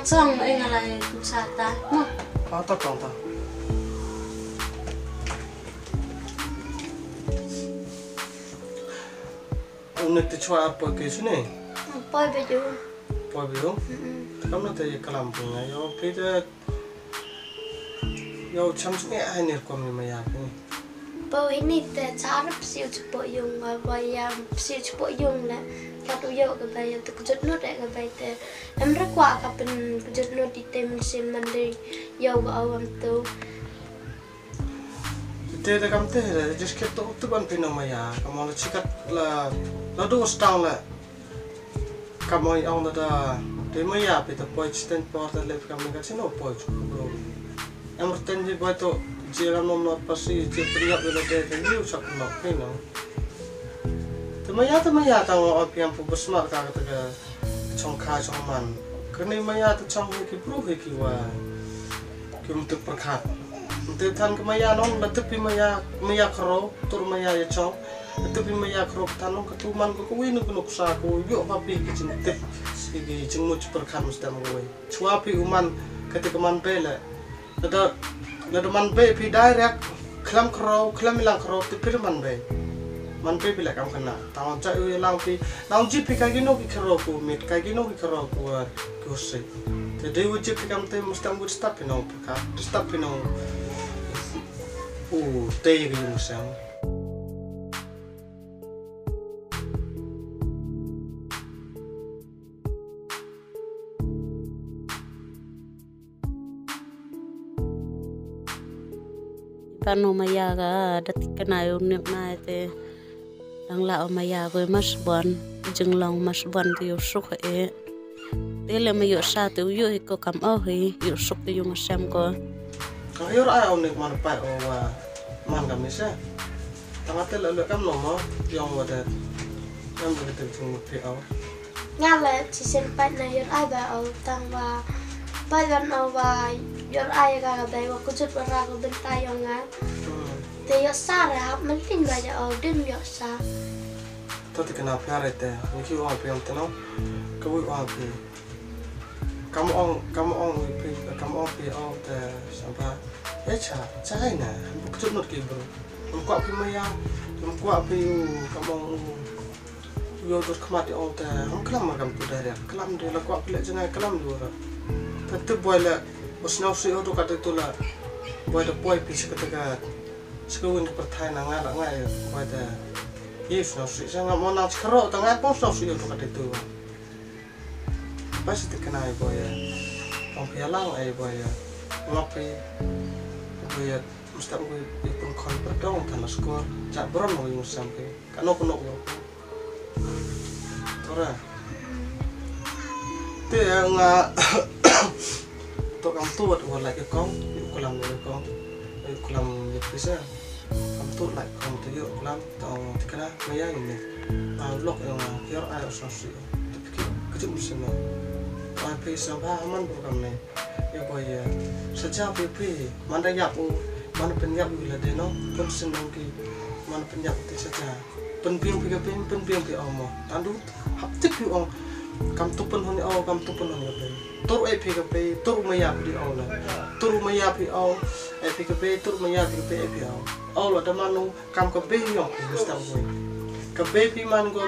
xong anh lại cũng xả ta mà tao còn tao unik tu cua apa ke sini poi baju poi biru kamu nanti kelam punya yo kita yo cam sungai ini kami maya ni poi ini teh cara siu cepat yung bayam siu cepat yung lah kalau yo ke bayam tu kejut nut ke bayam teh emre kuat kapan kejut nut di tem mesin mandi yo ke awam tu Tidak kamu teh, just kita tu kan pino maya, kamu nak cikat la, lalu stang la, kamu yang ada, dia maya pita poi stand porta lep kamu kat sini poi cukup. Yang bertenji buat tu, jika nom not pasti jika priap bila dia tenji ucap nak pino. Tu maya tahu apa yang pubus smart kata kata congkai congman, kerana maya tu cong hiki pro hiki wa, untuk perkat. Untuk tan kemaya non, letupi maya karo, tur maya ya cong, letupi maya karo tanong ketuman ko kuwi nuk sa ko yo papi kicin tip sigi jengmuc perkan mesti mengwe. Cuapi uman ketika man pele, ada man pe pi direct klam karo klam ilang karo tipir man pe bila kam kena. Tawang cak yo lang pi, nang jipi kagi no ki karo ko mit kagi no ki karo ko se. Jadi wajib kam te mesti mengwe start pino perkat, start pino. Teh yung sang. Pano maya ga datik kanayo nik na ite lang lao maya ko mas buwan jeng long mas buwan tiyo suk e tele mayo sa tiyo yo ko kam ohi yo suk tiyo masam ko. Kayor ayaw nik man pa o man kami sa. Tangat lalu kam nomo yang wadat. Yang begitu tunggu piau. ngala ci sen pat na yor ay ba o tang wa bayan o wa yor ay ga ga dai wa kujut wa ra ko bentay yo nga te yo sa ra man tin ba ya o din yo sa Tadi kena piara te. Niki orang piam teno. Kamu orang pi. Kamu orang pi o te sampai. Cakap na. Kujut not kibru. Kuat pi maya. Kuat pi kamu. Yo terus kemati o te. Kelam makam tu dah. Kelam dia lah kuat pilih jangan kelam dua. Tetap boleh. Usnau si o tu kata tu lah. Boleh poi pi seketika. Sekarang pertai nangai boleh. Yes, no sih. Saya nggak mau nasi kerok, tengah pos no sih untuk ada itu. Pasti dikenai boy ya. Pempialang boy ya. Ngopi, boy ya. Mesti aku pun konver dong tanah skor. Cak beron mau yang sampai. Kan aku nak aku. Tora. Dia nggak. Tok kamu tuh buat lagi kong. Kolam dari kong. Kolam bisa. Untuk like kamu tu yuk kelam tau tikana maya ini lok yang kior air sosi tapi kecil musim no tapi sampai aman program ni ya boy ya sejak pipi mana yapu mana penyap bila deno pun senang ki mana penyap ti saja penpiang pi omo tandu haptik pi ong kam tupen honi au kam tupen honi apa tur pi tur maya pi au la tur maya pi au pi tur maya pi au Allah ada manu kam kebe yang mustang boy kebe pi man go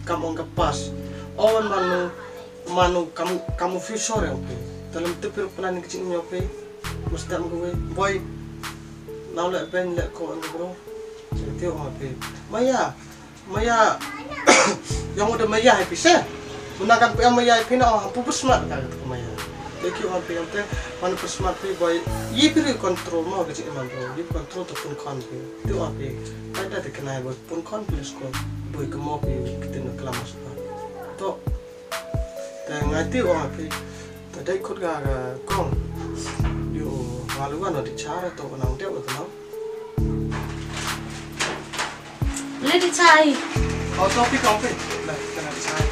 kam on kepas awan manu kamu future yang dalam tepir plan kecil ni oke mustang boy now let ben let ko on bro itu apa maya yang udah maya happy sih gunakan yang maya happy na oh pupus smart kata maya Thank you on PM te mana persmart pi boy ye pi control mau ke cik man bro ye control tu pun kon pi tu api ada te kenai boy pun kon plus ko boy ke mau pi kita nak kelamas pa to te ngati o api te dai khut ga kong yo malu kan di cara to nang dia tu nang Le di chai oh to pi kong pi lah kena di cara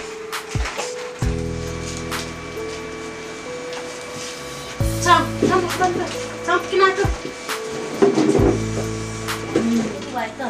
Sam kina tu. Buat tu.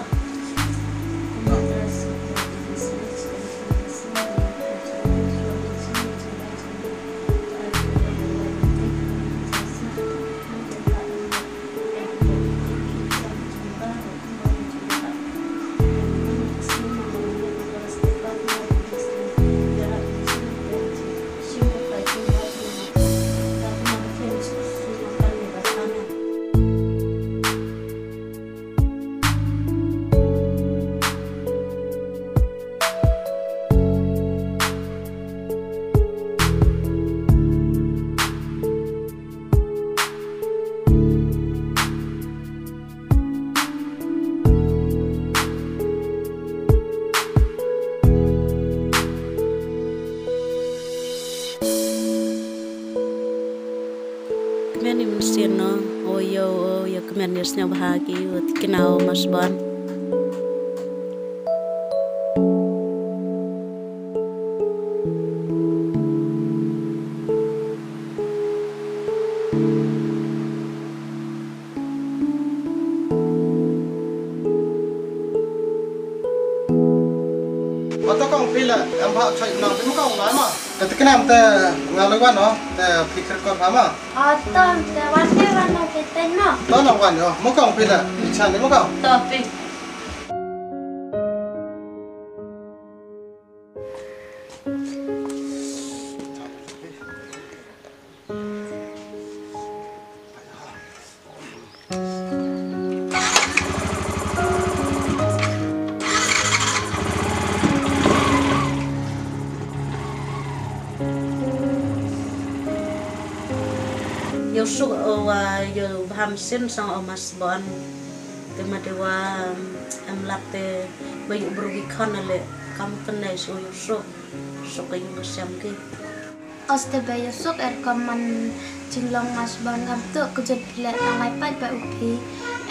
menisnya bahagia buat kenal Mas Bon. Atau kau pilih em hak cai nang tu kau lama mah. Tapi kenapa te ngaluan no? Te pikir kau lama. Atau te warna kita no. Tahu nak kan yo? Mau kau pilih ikan ni mau kau. Tapi yo su yo hamsin sang Mas Bon. Tema dewa em lapte bayu berugi kanale kamu kenai so yo su kayu kesam ke. Oste bayo sok kaman jinglong Mas Bon kam tu kejut pila tang lipat ba upi.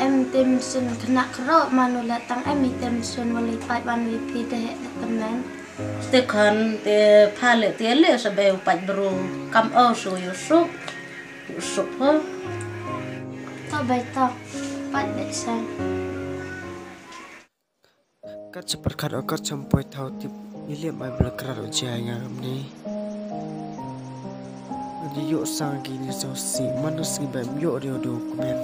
Em tim sun kena kero manula tang em tim sun walipat ban upi deh teman. Tekan te pale te le sabe upat beru kam so yo su ho. Tak baik tak, pat desan. Kat seperkat okat sampai tahu tip ini mai berkerar ujian ngam ni. Di yuk sang gini so si manusia bem yuk dia dokumen.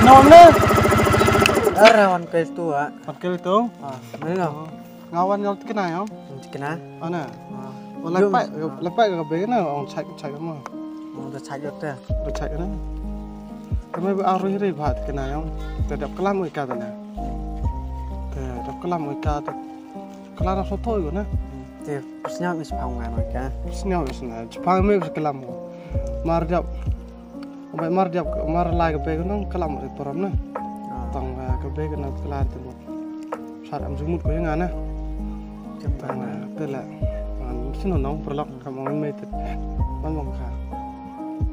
Nom le. Arawan ke itu Pakai itu. mana? Ngawan yang kena ya. Kena? Mana? Lepas ke begini orang cak kamu. Mau cakap tu. Cak kan? Kami berarus ini bahat kena yang terhadap kelam mereka tu na. Terhadap kelam mereka tu. Kelam soto itu na. Dia senyap is pangan mereka. Senyap isna. Jepang mereka kelam. Marjab. Marjab lagi ke begini kelam itu peram na. Tang ke begini kelam tu. Saat am semut kau yang mana? Tang tu lah. Sino nong perlok kamu meter. Mana mungkin?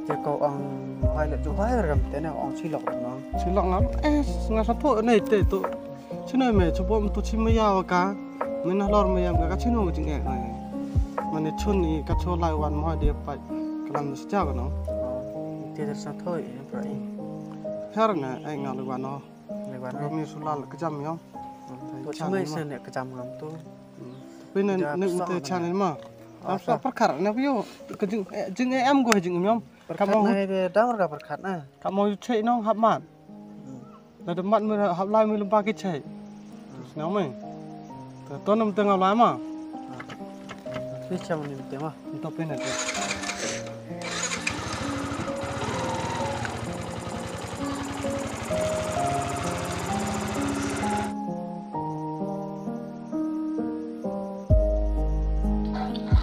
Dia kau orang hai le tu hai ram tena orang silok no. Silok ngam nggak satu nih tu. Sino me coba untuk cimaya waka. Mana lor me yang gak sino macam ni. Mana cun ni kacau laiwan mau dia pai kelam sejak no. Dia tersatu ya berai. Karena ngaluan no. Lewan. Kami sulal kejam ya. Tu cuma isen ya kejam ngam tu. Tapi nak untuk channel mah. Apa perkara ni bio? Jeng em gue jeng nyom. Kamu ni dah mereka berkat na. Kamu cek nong hab mat. Ada mat mereka hab lai mereka pakai cek. Senang me. Tuan nam tengah lai mah. Ni macam ni tema. Untuk pena tu.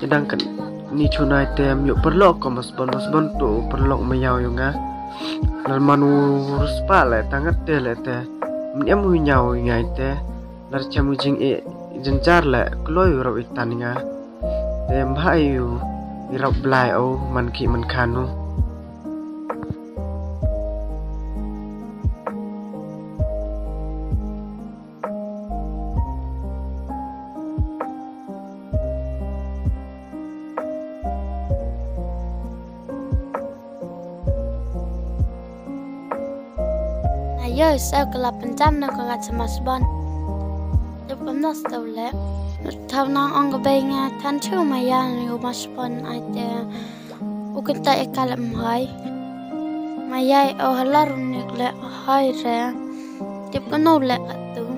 Sedangkan ni cunai tem yuk perlok ko mas bon tu perlok mayau yung nga lal manu ruspa le tangat te le te mnyam hu nyau ngai te lar chamu jing jencar le kloi ro itan nga te mbai yu irap blai au man ki man khanu yo sao ke 8 jam na ko ngat semas ban. Dep kamnas tau le. Tau nang ong ke benga tan chu maya ni mas ban ate. Ukenta ekalam hai. Maya o halar nik le hai re. Dep kano le atu.